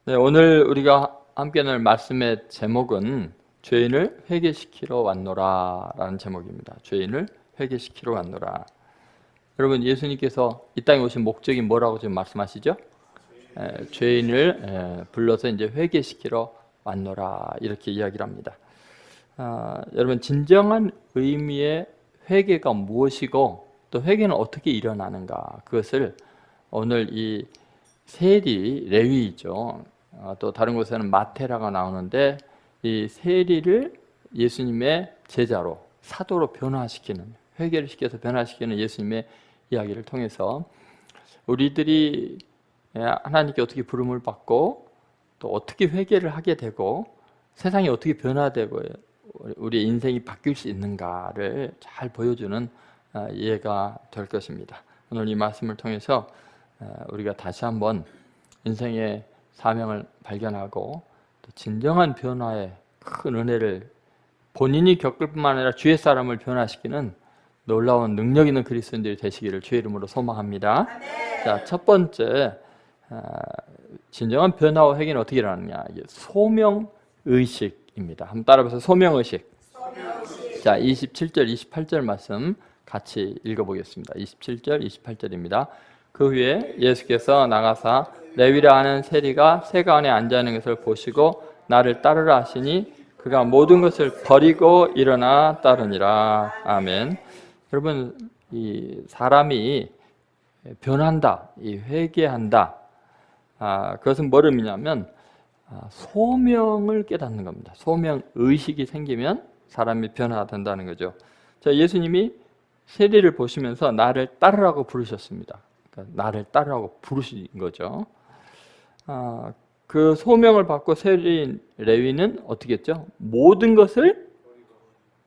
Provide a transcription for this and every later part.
네, 오늘 우리가 함께 나눌 말씀의 제목은 죄인을 회개시키러 왔노라 라는 제목입니다. 죄인을 회개시키러 왔노라. 여러분, 예수님께서 이 땅에 오신 목적이 뭐라고 지금 말씀하시죠? 죄인을 불러서 이제 회개시키러 왔노라 이렇게 이야기를 합니다. 여러분, 진정한 의미의 회개가 무엇이고 또 회개는 어떻게 일어나는가, 그것을 오늘 이 세리, 레위죠. 또 다른 곳에는 마테라가 나오는데 이 세리를 예수님의 제자로, 사도로 변화시키는, 회개를 시켜서 변화시키는 예수님의 이야기를 통해서 우리들이 하나님께 어떻게 부름을 받고 또 어떻게 회개를 하게 되고 세상이 어떻게 변화되고 우리의 인생이 바뀔 수 있는가를 잘 보여주는 이해가 될 것입니다. 오늘 이 말씀을 통해서 우리가 다시 한번 인생의 사명을 발견하고 또 진정한 변화의 큰 은혜를 본인이 겪을 뿐만 아니라 주위의 사람을 변화시키는 놀라운 능력 있는 그리스도인들이 되시기를 주의 이름으로 소망합니다. 자, 첫 번째, 진정한 변화와 회개는 어떻게 일어나느냐? 소명의식입니다. 한번 따라해보세요. 소명의식. 자, 27절, 28절 말씀 같이 읽어보겠습니다. 27절, 28절입니다. 그 후에 예수께서 나가사 레위라 하는 세리가 세가 안에 앉아있는 것을 보시고 나를 따르라 하시니 그가 모든 것을 버리고 일어나 따르니라. 아멘. 여러분, 이 사람이 변한다, 이 회개한다, 그것은 뭘 의미냐면 소명을 깨닫는 겁니다. 소명 의식이 생기면 사람이 변화된다는 거죠. 자, 예수님이 세리를 보시면서 나를 따르라고 부르셨습니다. 그러니까 나를 따르라고 부르신 거죠. 그 소명을 받고 세리인 레위는 어떻게 했죠? 모든 것을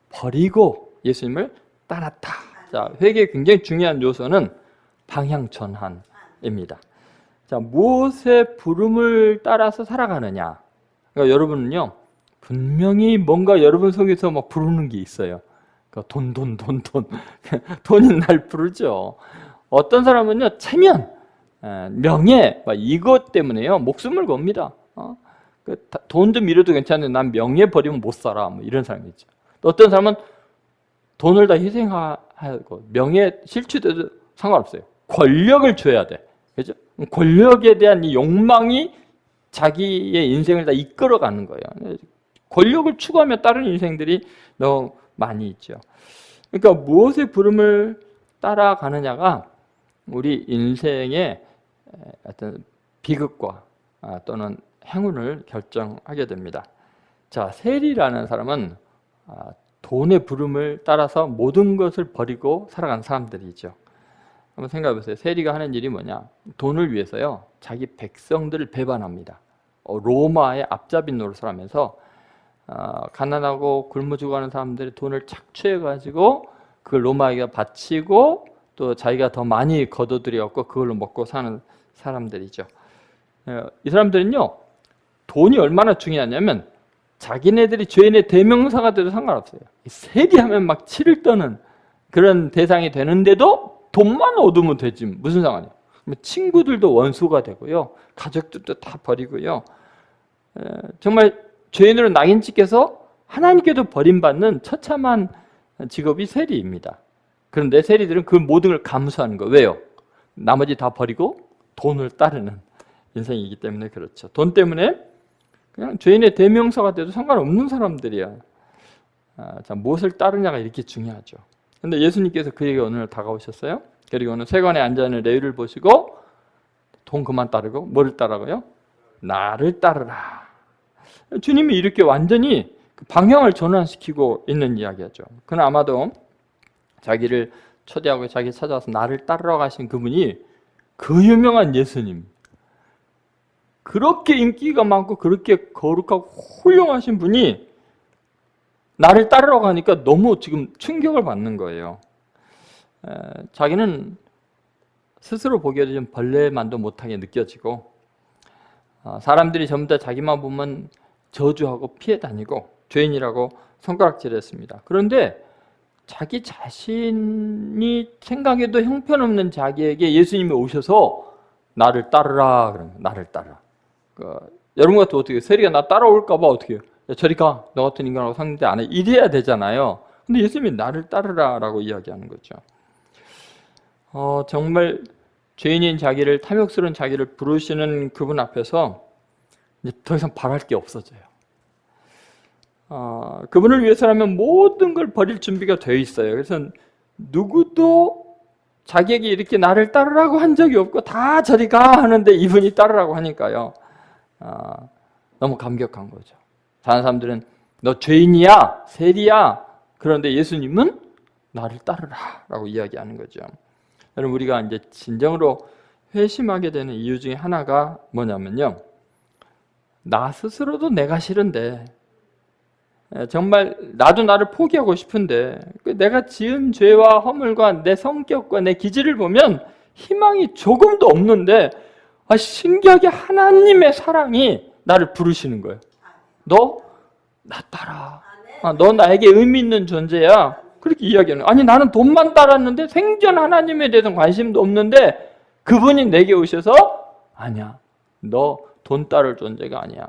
버리고 예수님을 따랐다. 자, 회개의 굉장히 중요한 요소는 방향 전환입니다. 자, 무엇의 부름을 따라서 살아가느냐? 그러니까 여러분은요, 분명히 뭔가 여러분 속에서 막 부르는 게 있어요. 그러니까 돈. 돈이 날 부르죠. 어떤 사람은요, 체면, 명예, 이것 때문에요, 목숨을 겁니다. 돈 좀 잃어도 괜찮은데 난 명예 버리면 못 살아. 이런 사람이 있죠. 또 어떤 사람은 돈을 다 희생하고 명예 실추돼도 상관없어요. 권력을 줘야 돼. 그죠? 권력에 대한 이 욕망이 자기의 인생을 다 이끌어가는 거예요. 권력을 추구하며 다른 인생들이 너무 많이 있죠. 그러니까 무엇의 부름을 따라가느냐가 우리 인생의 어떤 비극과 또는 행운을 결정하게 됩니다. 자, 세리라는 사람은 돈의 부름을 따라서 모든 것을 버리고 살아가는 사람들이죠. 한번 생각해 보세요. 세리가 하는 일이 뭐냐? 돈을 위해서요, 자기 백성들을 배반합니다. 로마의 앞잡이 노릇을 하면서 가난하고 굶어 죽어가는 사람들이 돈을 착취해 가지고 그걸 로마에게 바치고 또 자기가 더 많이 거둬들여갖고 그걸로 먹고 사는 사람들이죠. 이 사람들은요, 돈이 얼마나 중요하냐면 자기네들이 죄인의 대명사가 돼도 상관없어요. 세리하면 막 치를 떠는 그런 대상이 되는데도 돈만 얻으면 되지 무슨 상관이에요. 친구들도 원수가 되고요, 가족들도 다 버리고요, 정말 죄인으로 낙인 찍혀서 하나님께도 버림받는 처참한 직업이 세리입니다. 그런데 세리들은 그 모든 걸 감수하는 거예요. 왜요? 나머지 다 버리고 돈을 따르는 인생이기 때문에 그렇죠. 돈 때문에 그냥 죄인의 대명사가 돼도 상관없는 사람들이야. 자, 무엇을 따르냐가 이렇게 중요하죠. 그런데 예수님께서 그에게 오늘 다가오셨어요. 그리고 오늘 세관에 앉아있는 레위를 보시고 돈 그만 따르고 뭐를 따르고요? 나를 따르라. 주님이 이렇게 완전히 방향을 전환시키고 있는 이야기죠. 그는 아마도 자기를 초대하고 자기 찾아와서 나를 따르러 가신 그분이 그 유명한 예수님, 그렇게 인기가 많고 그렇게 거룩하고 훌륭하신 분이 나를 따르러 가니까 너무 지금 충격을 받는 거예요. 자기는 스스로 보기에도 좀 벌레만도 못하게 느껴지고, 사람들이 전부 다 자기만 보면 저주하고 피해 다니고 죄인이라고 손가락질했습니다. 그런데 자기 자신이 생각해도 형편없는 자기에게 예수님이 오셔서 나를 따르라 그러면 나를 따라. 여러분 같으면 어떻게 해요? 세리가 나 따라올까 봐 어떻게 해요? 야, 저리 가. 너 같은 인간하고 상대 안 해. 이래야 되잖아요. 근데 예수님이 나를 따르라 라고 이야기하는 거죠. 정말 죄인인 자기를, 탐욕스러운 자기를 부르시는 그분 앞에서 이제 더 이상 바랄 게 없어져요. 그분을 위해서라면 모든 걸 버릴 준비가 되어 있어요. 그래서 누구도 자기에게 이렇게 나를 따르라고 한 적이 없고 다 저리 가 하는데 이분이 따르라고 하니까요. 너무 감격한 거죠. 다른 사람들은 너 죄인이야, 세리야. 그런데 예수님은 나를 따르라 라고 이야기하는 거죠. 여러분, 우리가 이제 진정으로 회심하게 되는 이유 중에 하나가 뭐냐면요, 나 스스로도 내가 싫은데, 정말 나도 나를 포기하고 싶은데 내가 지은 죄와 허물과 내 성격과 내 기질을 보면 희망이 조금도 없는데 신기하게 하나님의 사랑이 나를 부르시는 거예요. 너 나 따라. 너 나에게 의미 있는 존재야. 그렇게 이야기하는 거예요. 아니, 나는 돈만 따랐는데 생전 하나님에 대해서 관심도 없는데 그분이 내게 오셔서 아니야, 너 돈 따를 존재가 아니야.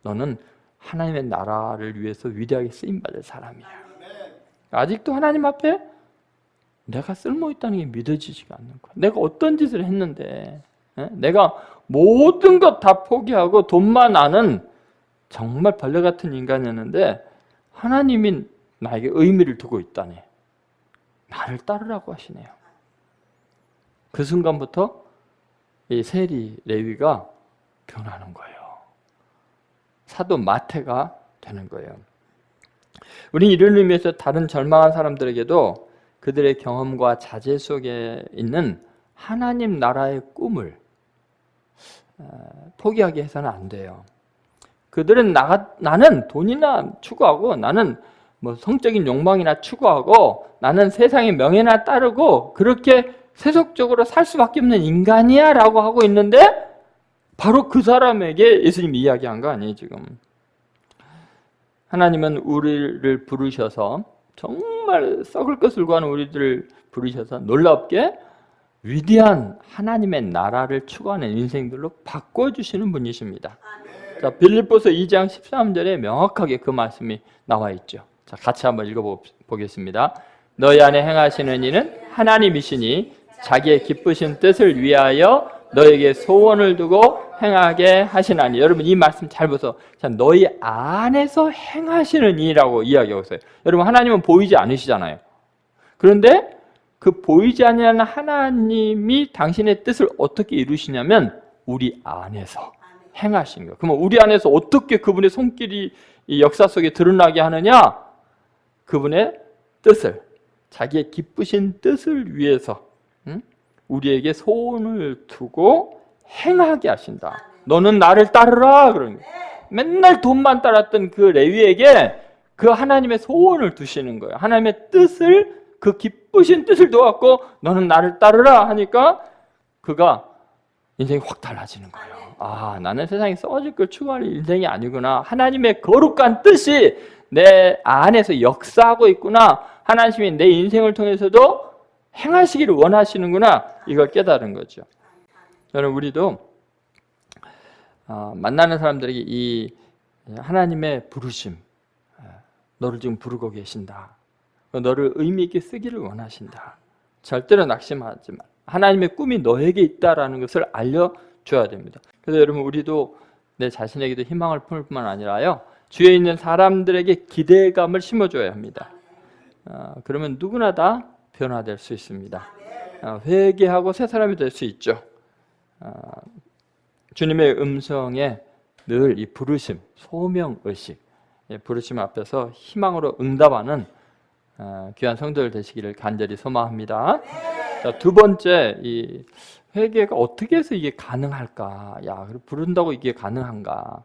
너는 하나님의 나라를 위해서 위대하게 쓰임받을 사람이야. 아직도 하나님 앞에 내가 쓸모있다는 게 믿어지지가 않는 거야. 내가 어떤 짓을 했는데, 내가 모든 것 다 포기하고 돈만 아는 정말 벌레 같은 인간이었는데 하나님이 나에게 의미를 두고 있다니 나를 따르라고 하시네요. 그 순간부터 이 세리 레위가 변하는 거예요. 사도 마태가 되는 거예요. 우리는 이런 의미에서 다른 절망한 사람들에게도 그들의 경험과 자제 속에 있는 하나님 나라의 꿈을 포기하게 해서는 안 돼요. 그들은 나는 돈이나 추구하고 나는 뭐 성적인 욕망이나 추구하고 나는 세상의 명예나 따르고 그렇게 세속적으로 살 수밖에 없는 인간이야 라고 하고 있는데 바로 그 사람에게 예수님이 이야기한 거 아니에요, 지금. 하나님은 우리를 부르셔서 정말 썩을 것을 구하는 우리들을 부르셔서 놀랍게 위대한 하나님의 나라를 추구하는 인생들로 바꿔주시는 분이십니다. 자, 빌립보서 2장 13절에 명확하게 그 말씀이 나와 있죠. 자, 같이 한번 읽어보겠습니다. 너희 안에 행하시는 이는 하나님이시니 자기의 기쁘신 뜻을 위하여 너에게 소원을 두고 행하게 하시나니. 여러분, 이 말씀 잘 보세요. 자, 너희 안에서 행하시는 이라고 이야기하고 있어요. 여러분, 하나님은 보이지 않으시잖아요. 그런데 그 보이지 않는 하나님이 당신의 뜻을 어떻게 이루시냐면 우리 안에서 행하신 거예요. 그러면 우리 안에서 어떻게 그분의 손길이 이 역사 속에 드러나게 하느냐? 그분의 뜻을, 자기의 기쁘신 뜻을 위해서 우리에게 소원을 두고 행하게 하신다. 너는 나를 따르라. 그러는 거예요. 맨날 돈만 따랐던 그 레위에게 그 하나님의 소원을 두시는 거예요. 하나님의 뜻을, 그 기쁘신 뜻을 두었고 너는 나를 따르라 하니까 그가 인생이 확 달라지는 거예요. 나는 세상에 썩어질 걸 추구하는 인생이 아니구나. 하나님의 거룩한 뜻이 내 안에서 역사하고 있구나. 하나님이 내 인생을 통해서도 행하시기를 원하시는구나. 이걸 깨달은 거죠. 여러분, 우리도 만나는 사람들에게 이 하나님의 부르심, 너를 지금 부르고 계신다. 너를 의미 있게 쓰기를 원하신다. 절대로 낙심하지 마. 하나님의 꿈이 너에게 있다라는 것을 알려줘야 됩니다. 그래서 여러분, 우리도 내 자신에게도 희망을 품을 뿐만 아니라요, 주위에 있는 사람들에게 기대감을 심어줘야 합니다. 그러면 누구나 다 변화될 수 있습니다. 회개하고 새 사람이 될 수 있죠. 주님의 음성에 늘 이 부르심, 소명의식, 부르심 앞에서 희망으로 응답하는 귀한 성도들 되시기를 간절히 소망합니다. 자, 두 번째, 이 회개가 어떻게 해서 이게 가능할까? 부른다고 이게 가능한가?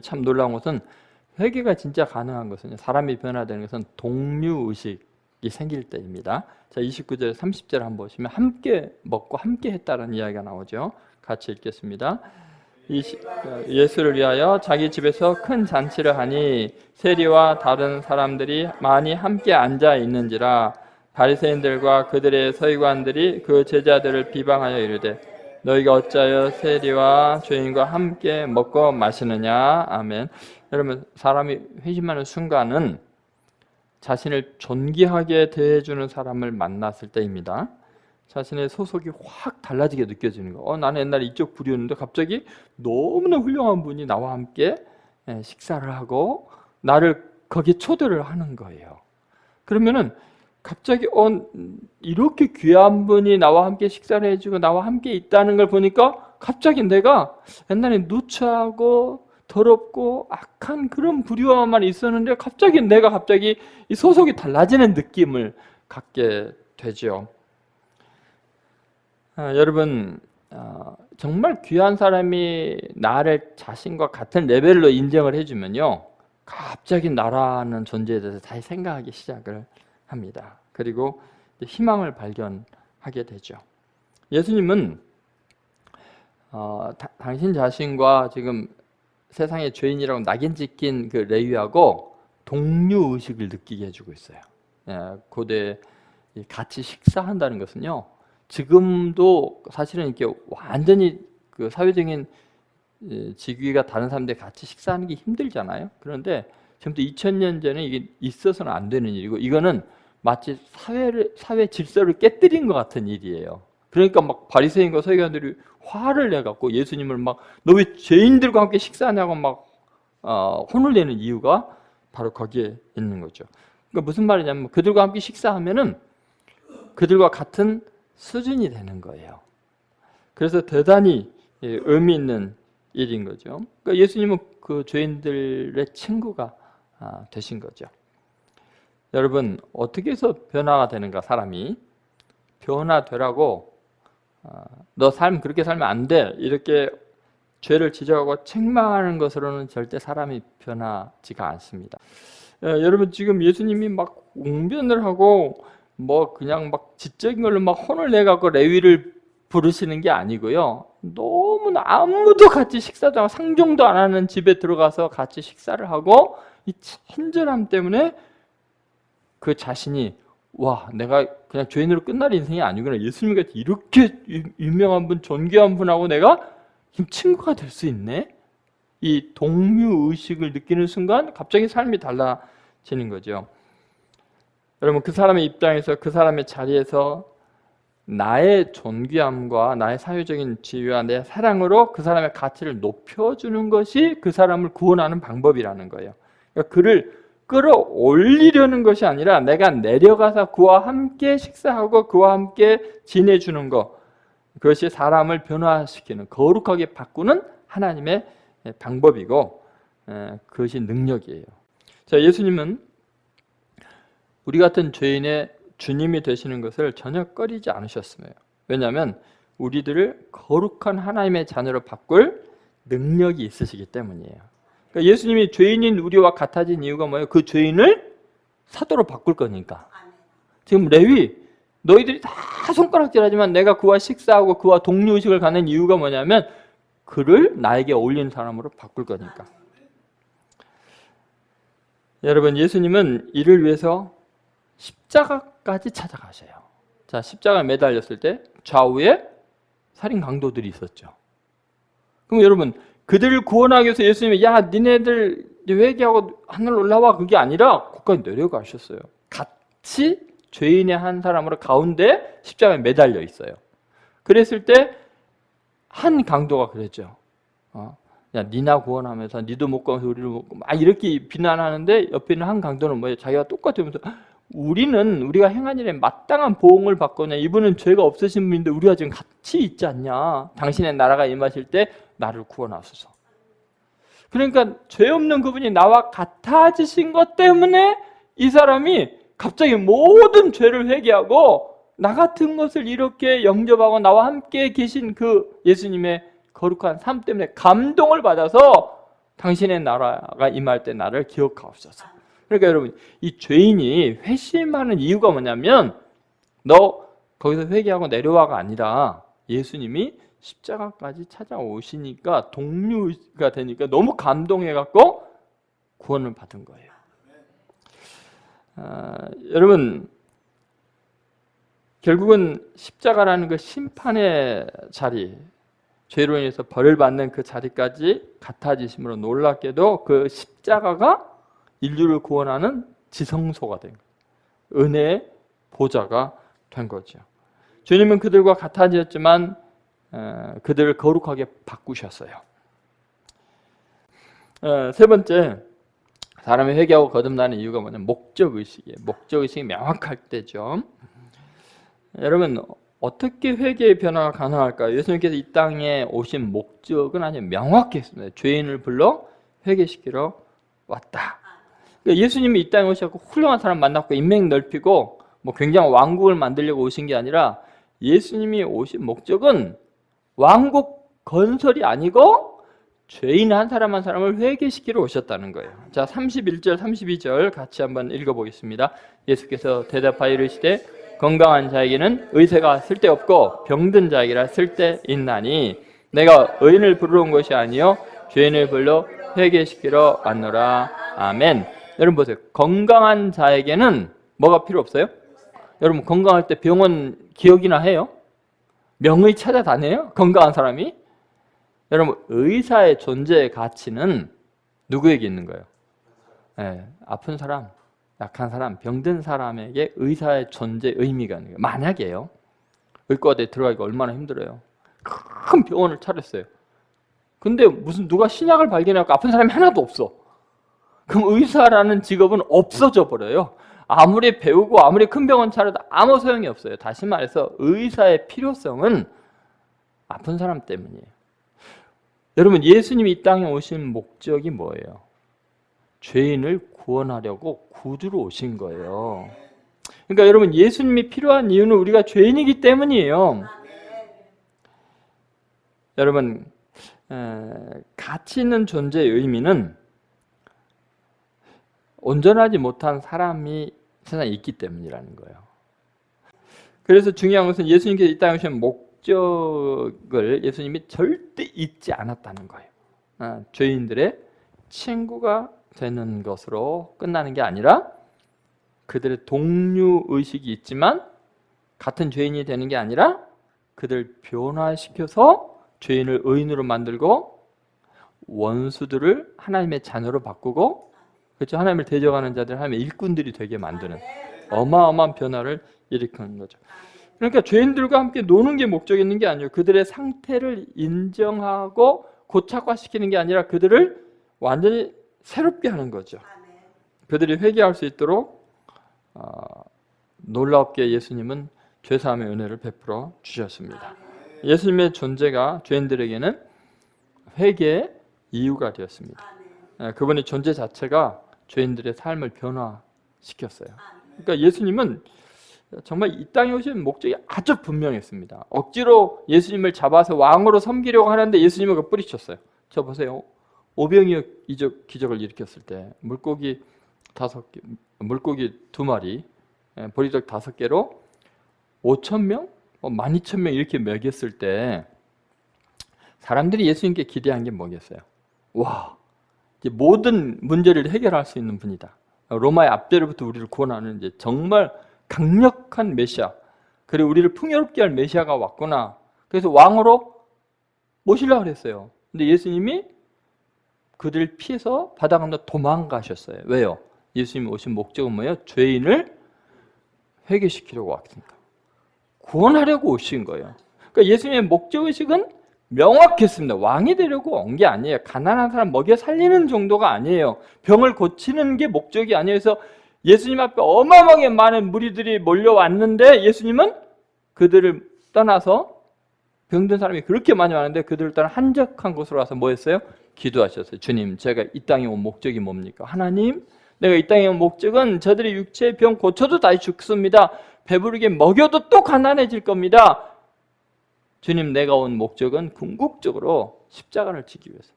참 놀라운 것은 회개가 진짜 가능한 것은, 사람이 변화되는 것은 동류의식이 생길 때입니다. 자, 29절, 30절 한번 보시면 함께 먹고 함께 했다는 이야기가 나오죠. 같이 읽겠습니다. 예수를 위하여 자기 집에서 큰 잔치를 하니 세리와 다른 사람들이 많이 함께 앉아 있는지라. 바리새인들과 그들의 서기관들이 그 제자들을 비방하여 이르되 너희가 어찌하여 세리와 죄인과 함께 먹고 마시느냐. 아멘. 여러분, 사람이 회심하는 순간은 자신을 존귀하게 대해주는 사람을 만났을 때입니다. 자신의 소속이 확 달라지게 느껴지는 거. 나는 옛날에 이쪽 부류였는데 갑자기 너무나 훌륭한 분이 나와 함께 식사를 하고 나를 거기에 초대를 하는 거예요. 그러면은 갑자기 이렇게 귀한 분이 나와 함께 식사를 해주고 나와 함께 있다는 걸 보니까 갑자기 내가 옛날에 누추하고 더럽고 악한 그런 부류와만 있었는데 갑자기 이 소속이 달라지는 느낌을 갖게 되죠. 여러분, 정말 귀한 사람이 나를 자신과 같은 레벨로 인정을 해주면요, 갑자기 나라는 존재에 대해서 다시 생각하기 시작을 합니다. 그리고 희망을 발견하게 되죠. 예수님은 당신 자신과 지금 세상의 죄인이라고 낙인 찍힌 그 레위하고 동료 의식을 느끼게 해주고 있어요. 고대 같이 식사한다는 것은요, 지금도 사실은 이렇게 완전히 그 사회적인 직위가 다른 사람들 같이 식사하는 게 힘들잖아요. 그런데 지금부터 2000년 전에 이게 있어서는 안 되는 일이고, 이거는 마치 사회 질서를 깨뜨린 것 같은 일이에요. 그러니까 막 바리새인과 서기관들이 화를 내갖고 예수님을 막 너 왜 죄인들과 함께 식사하냐고 막 혼을 내는 이유가 바로 거기에 있는 거죠. 그러니까 무슨 말이냐면 그들과 함께 식사하면은 그들과 같은 수준이 되는 거예요. 그래서 대단히 의미 있는 일인 거죠. 그러니까 예수님은 그 죄인들의 친구가 되신 거죠. 여러분, 어떻게 해서 변화가 되는가? 사람이 변화되라고 너 삶 그렇게 살면 안 돼, 이렇게 죄를 지적하고 책망하는 것으로는 절대 사람이 변하지가 않습니다. 여러분, 지금 예수님이 막 웅변을 하고 뭐 그냥 막 지적인 걸로 막 혼을 내갖고 레위를 부르시는 게 아니고요, 너무나 아무도 같이 식사도 하고 상종도 안 하는 집에 들어가서 같이 식사를 하고 이 친절함 때문에 그 자신이 내가 그냥 죄인으로 끝날 인생이 아니구나, 예수님 같이 이렇게 유명한 분, 존귀한 분하고 내가 친구가 될 수 있네, 이 동료의식을 느끼는 순간 갑자기 삶이 달라지는 거죠. 여러분, 그 사람의 입장에서, 그 사람의 자리에서 나의 존귀함과 나의 사회적인 지위와 내 사랑으로 그 사람의 가치를 높여주는 것이 그 사람을 구원하는 방법이라는 거예요. 그러니까 그를 끌어올리려는 것이 아니라 내가 내려가서 그와 함께 식사하고 그와 함께 지내주는 것, 그것이 사람을 변화시키는, 거룩하게 바꾸는 하나님의 방법이고 그것이 능력이에요. 자, 예수님은 우리 같은 죄인의 주님이 되시는 것을 전혀 꺼리지 않으셨어요. 왜냐하면 우리들을 거룩한 하나님의 자녀로 바꿀 능력이 있으시기 때문이에요. 그러니까 예수님이 죄인인 우리와 같아진 이유가 뭐예요? 그 죄인을 사도로 바꿀 거니까. 지금 레위, 너희들이 다 손가락질하지만 내가 그와 식사하고 그와 동료의식을 갖는 이유가 뭐냐면 그를 나에게 어울리는 사람으로 바꿀 거니까. 여러분, 예수님은 이를 위해서 십자가까지 찾아가셔요. 자, 십자가에 매달렸을 때 좌우에 살인 강도들이 있었죠. 그럼 여러분, 그들을 구원하기 위해서 예수님이 니네들 회개하고 하늘 올라와, 그게 아니라 거기까지 내려가셨어요. 같이 죄인의 한 사람으로 가운데 십자가에 매달려 있어요. 그랬을 때 한 강도가 그랬죠. 니나 구원하면서 니도 못 가면서 우리를 못 가, 막 이렇게 비난하는데 옆에 있는 한 강도는 뭐예요? 자기가 똑같으면서 우리가 행한 일에 마땅한 보응을 받거냐, 이분은 죄가 없으신 분인데 우리가 지금 같이 있지 않냐, 당신의 나라가 임하실 때 나를 구원하소서. 그러니까 죄 없는 그분이 나와 같아지신 것 때문에 이 사람이 갑자기 모든 죄를 회개하고 나 같은 것을 이렇게 영접하고 나와 함께 계신 그 예수님의 거룩한 삶 때문에 감동을 받아서 당신의 나라가 임할 때 나를 기억하옵소서. 그러니까 여러분, 이 죄인이 회심하는 이유가 뭐냐면 너 거기서 회개하고 내려와가 아니라 예수님이 십자가까지 찾아오시니까 동료가 되니까 너무 감동해갖고 구원을 받은 거예요. 여러분, 결국은 십자가라는 그 심판의 자리, 죄로 인해서 벌을 받는 그 자리까지 같아지심으로 놀랍게도 그 십자가가 인류를 구원하는 지성소가 된 거예요. 은혜의 보좌가 된 거죠. 주님은 그들과 같아졌지만 그들을 거룩하게 바꾸셨어요. 세 번째, 사람이 회개하고 거듭나는 이유가 뭐냐면 목적의식이에요. 목적의식이 명확할 때죠. 여러분, 어떻게 회개의 변화가 가능할까요? 예수님께서 이 땅에 오신 목적은 아주 명확했습니다. 죄인을 불러 회개시키러 왔다. 그러니까 예수님이 이 땅에 오셔서 훌륭한 사람 만났고 인맥 넓히고 뭐 굉장한 왕국을 만들려고 오신 게 아니라 예수님이 오신 목적은 왕국 건설이 아니고 죄인 한 사람 한 사람을 회개시키러 오셨다는 거예요. 자, 31절, 32절 같이 한번 읽어보겠습니다. 예수께서 대답하여 이르시되 건강한 자에게는 의사가 쓸데없고 병든 자에게라 쓸데있나니 내가 의인을 부르러 온 것이 아니요 죄인을 불러 회개시키러 왔노라. 아멘. 여러분 보세요. 건강한 자에게는 뭐가 필요 없어요? 여러분 건강할 때 병원 기억이나 해요? 명의 찾아다녀요? 건강한 사람이? 여러분 의사의 존재의 가치는 누구에게 있는 거예요? 네, 아픈 사람, 약한 사람, 병든 사람에게 의사의 존재 의미가 있는 거예요. 만약에요. 의과대에 들어가기가 얼마나 힘들어요. 큰 병원을 차렸어요. 근데 무슨 누가 신약을 발견해갖고 아픈 사람이 하나도 없어. 그럼 의사라는 직업은 없어져 버려요. 아무리 배우고 아무리 큰 병원 차려도 아무 소용이 없어요. 다시 말해서 의사의 필요성은 아픈 사람 때문이에요. 여러분 예수님이 이 땅에 오신 목적이 뭐예요? 죄인을 구원하려고 구주로 오신 거예요. 그러니까 여러분 예수님이 필요한 이유는 우리가 죄인이기 때문이에요. 여러분 가치 있는 존재의 의미는 온전하지 못한 사람이 세상에 있기 때문이라는 거예요. 그래서 중요한 것은 예수님께서 이 땅에 오신 목적을 예수님이 절대 잊지 않았다는 거예요. 죄인들의 친구가 되는 것으로 끝나는 게 아니라 그들의 동료의식이 있지만 같은 죄인이 되는 게 아니라 그들 변화시켜서 죄인을 의인으로 만들고 원수들을 하나님의 자녀로 바꾸고 그렇죠? 하나님을 대적하는 자들 하나님의 일꾼들이 되게 만드는 어마어마한 변화를 일으키는 거죠. 그러니까 죄인들과 함께 노는 게 목적이 있는 게 아니에요. 그들의 상태를 인정하고 고착화시키는 게 아니라 그들을 완전히 새롭게 하는 거죠. 그들이 회개할 수 있도록 놀랍게 예수님은 죄사함의 은혜를 베풀어 주셨습니다. 예수님의 존재가 죄인들에게는 회개의 이유가 되었습니다. 그분의 존재 자체가 죄인들의 삶을 변화시켰어요. 그러니까 예수님은 정말 이 땅에 오신 목적이 아주 분명했습니다. 억지로 예수님을 잡아서 왕으로 섬기려고 하는데 예수님은 그걸 뿌리쳤어요. 저 보세요. 오병이어 기적을 일으켰을 때 물고기 2마리, 보리떡 5개로 5,000명, 12,000명 이렇게 먹였을 때 사람들이 예수님께 기대한 게 뭐겠어요? 와, 이제 모든 문제를 해결할 수 있는 분이다. 로마의 압제로부터 우리를 구원하는 이제 정말 강력한 메시아, 그리고 우리를 풍요롭게 할 메시아가 왔구나. 그래서 왕으로 모시려고 그랬어요. 근데 예수님이 그들을 피해서 바다 건너 도망가셨어요. 왜요? 예수님이 오신 목적은 뭐예요? 죄인을 회개시키려고 왔으니까. 구원하려고 오신 거예요. 그러니까 예수님의 목적의식은 명확했습니다. 왕이 되려고 온 게 아니에요. 가난한 사람 먹여 살리는 정도가 아니에요. 병을 고치는 게 목적이 아니에요. 그래서 예수님 앞에 어마어마하게 많은 무리들이 몰려왔는데 예수님은 그들을 떠나서 병든 사람이 그렇게 많이 왔는데 그들을 떠나 한적한 곳으로 와서 뭐 했어요? 기도하셨어요. 주님, 제가 이 땅에 온 목적이 뭡니까? 하나님, 내가 이 땅에 온 목적은 저들의 육체의 병 고쳐도 다시 죽습니다. 배부르게 먹여도 또 가난해질 겁니다. 주님, 내가 온 목적은 궁극적으로 십자가를 지기 위해서,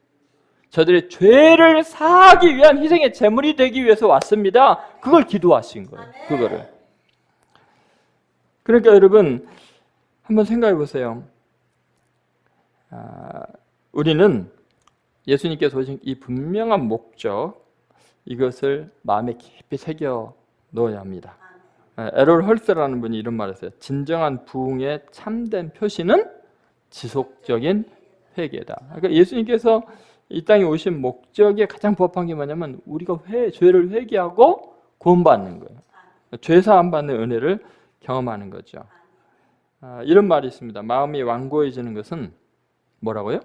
저들의 죄를 사하기 위한 희생의 제물이 되기 위해서 왔습니다. 그걸 기도하신 거예요. 그거를. 그러니까 여러분 한번 생각해 보세요. 우리는 예수님께서 오신 이 분명한 목적, 이것을 마음에 깊이 새겨 넣어야 합니다. 에롤 헐스라는 분이 이런 말을 했어요. 진정한 부흥의 참된 표시는 지속적인 회개다. 그러니까 예수님께서 이 땅에 오신 목적에 가장 부합한 게 뭐냐면 우리가 죄를 회개하고 구원받는 거예요. 죄 사함 받는 은혜를 경험하는 거죠. 이런 말이 있습니다. 마음이 완고해지는 것은 뭐라고요?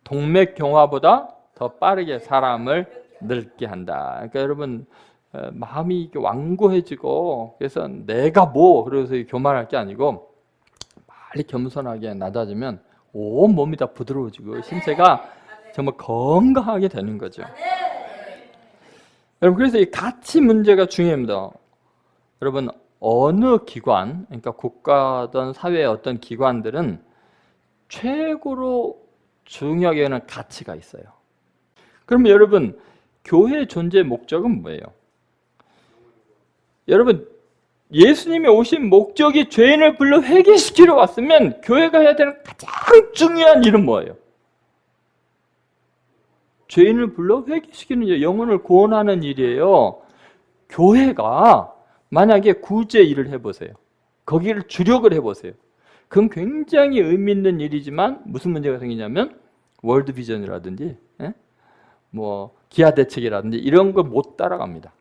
동맥경화보다 더 빠르게 사람을 늙게 한다. 그러니까 여러분 마음이 이렇게 완고해지고 그래서 내가 뭐 그래서 교만할 게 아니고 빨리 겸손하게 낮아지면 온 몸이 다 부드러워지고 신체가 정말 건강하게 되는 거죠. 여러분 그래서 이 가치 문제가 중요합니다. 여러분 어느 기관, 그러니까 국가든 사회의 어떤 기관들은 최고로 중요하게 여기는 가치가 있어요. 그러면 여러분 교회의 존재 목적은 뭐예요? 여러분 예수님이 오신 목적이 죄인을 불러 회개시키러 왔으면 교회가 해야 되는 가장 중요한 일은 뭐예요? 죄인을 불러 회개시키는 일, 영혼을 구원하는 일이에요. 교회가 만약에 구제 일을 해보세요. 거기를 주력을 해보세요. 그건 굉장히 의미 있는 일이지만 무슨 문제가 생기냐면 월드비전이라든지 뭐 기아대책이라든지 이런 걸 못 따라갑니다.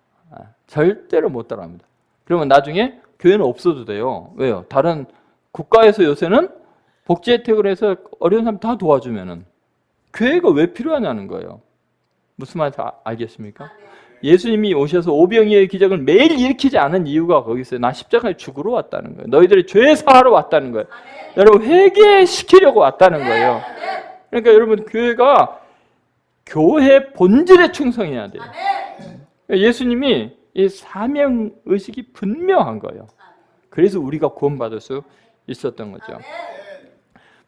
절대로 못 따라갑니다. 그러면 나중에 교회는 없어도 돼요. 왜요? 다른 국가에서 요새는 복지 혜택을 해서 어려운 사람 다 도와주면은 교회가 왜 필요하냐는 거예요. 무슨 말인지 알겠습니까? 예수님이 오셔서 오병이어의 기적을 매일 일으키지 않은 이유가 거기 있어요. 나 십자가에 죽으러 왔다는 거예요. 너희들이 죄 사하러 왔다는 거예요. 여러분 회개시키려고 왔다는 거예요. 그러니까 여러분 교회가 교회 본질에 충성해야 돼요. 예수님이 이 사명의식이 분명한 거예요. 그래서 우리가 구원받을 수 있었던 거죠.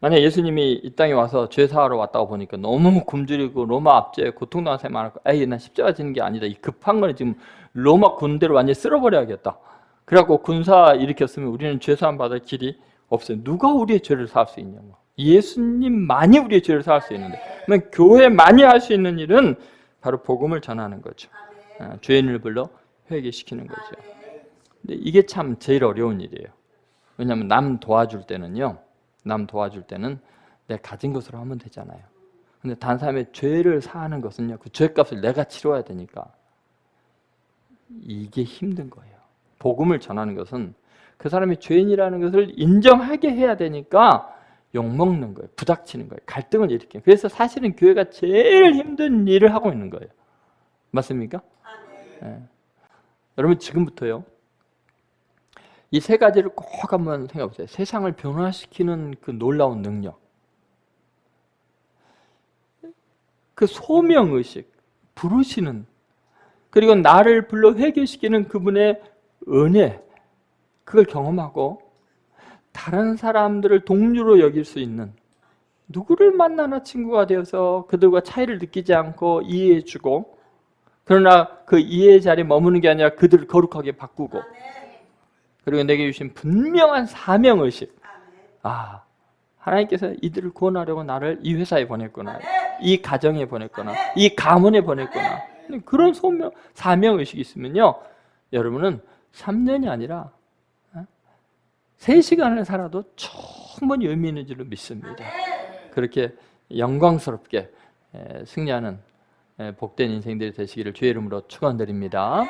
만약 예수님이 이 땅에 와서 죄 사하러 왔다고 보니까 너무 굶주리고 로마 압제에 고통당한 사람이 많았고 에이 나 십자가 지는 게 아니다. 이 급한 거는 지금 로마 군대로 완전히 쓸어버려야겠다. 그래갖고 군사 일으켰으면 우리는 죄 사함 받을 길이 없어요. 누가 우리의 죄를 사할 수 있냐고. 예수님만이 우리의 죄를 사할 수 있는데 그러면 교회만이 할 수 있는 일은 바로 복음을 전하는 거죠. 죄인을 불러 회개시키는 거죠. 근데 이게 참 제일 어려운 일이에요. 왜냐하면 남 도와줄 때는 내 가진 것으로 하면 되잖아요. 근데 다른 사람의 죄를 사하는 것은요, 그 죄값을 내가 치러야 되니까 이게 힘든 거예요. 복음을 전하는 것은 그 사람이 죄인이라는 것을 인정하게 해야 되니까 욕먹는 거예요. 부닥치는 거예요. 갈등을 일으켜요. 그래서 사실은 교회가 제일 힘든 일을 하고 있는 거예요. 맞습니까? 네. 여러분 지금부터요. 이 세 가지를 꼭 한번 생각해 보세요. 세상을 변화시키는 그 놀라운 능력. 그 소명의식, 부르시는, 그리고 나를 불러 회개시키는 그분의 은혜, 그걸 경험하고 다른 사람들을 동료로 여길 수 있는, 누구를 만나나 친구가 되어서 그들과 차이를 느끼지 않고 이해해주고, 그러나 그 이해의 자리에 머무는 게 아니라 그들을 거룩하게 바꾸고, 그리고 내게 주신 분명한 사명의식. 아, 하나님께서 이들을 구원하려고 나를 이 회사에 보냈구나, 이 가정에 보냈구나, 이 가문에 보냈구나. 그런 사명의식이 있으면요, 여러분은 3년이 아니라 3시간을 살아도 충분히 의미 있는 줄로 믿습니다. 그렇게 영광스럽게 승리하는 복된 인생들이 되시기를 주의 이름으로 축원드립니다.